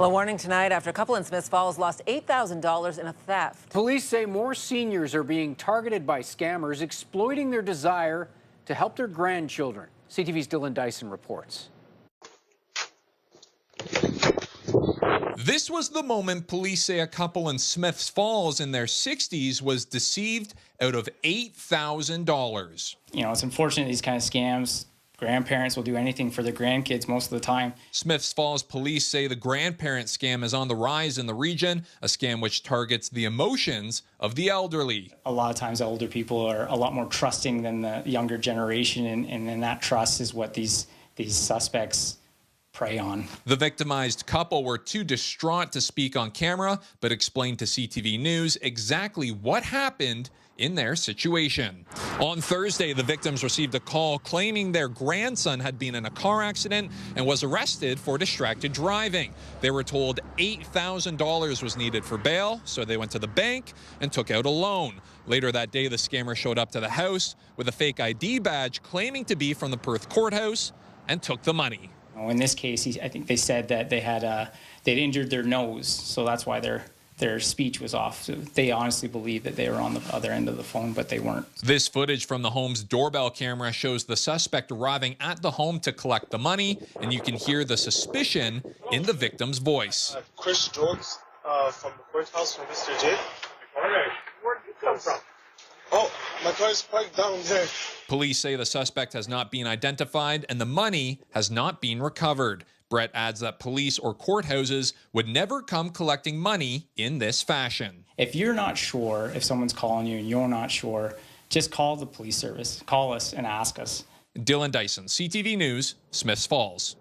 Well, a warning tonight after a couple in Smiths Falls lost $8,000 in a theft. Police say more seniors are being targeted by scammers, exploiting their desire to help their grandchildren. CTV's Dylan Dyson reports. This was the moment police say a couple in Smiths Falls in their 60s was deceived out of $8,000. You know, it's unfortunate these kind of scams. Grandparents will do anything for their grandkids most of the time. Smiths Falls police say the grandparent scam is on the rise in the region, a scam which targets the emotions of the elderly. A lot of times older people are a lot more trusting than the younger generation, and then that trust is what these suspects prey on. The victimized couple were too distraught to speak on camera, but explained to CTV News exactly what happened in their situation. On Thursday, the victims received a call claiming their grandson had been in a car accident and was arrested for distracted driving. They were told $8,000 was needed for bail, so they went to the bank and took out a loan. Later that day, the scammer showed up to the house with a fake ID badge claiming to be from the Perth courthouse and took the money. In this case, I think they said that they'd injured their nose, so that's why their speech was off. So they honestly believe that they were on the other end of the phone, but they weren't. This footage from the home's doorbell camera shows the suspect arriving at the home to collect the money, and you can hear the suspicion in the victim's voice. Chris Jones from the courthouse from Mr. J. Where did you come from? Oh, my car's parked down there. Police say the suspect has not been identified and the money has not been recovered. Brett adds that police or courthouses would never come collecting money in this fashion. If you're not sure, if someone's calling you and you're not sure, just call the police service. Call us and ask us. Dylan Dyson, CTV News, Smiths Falls.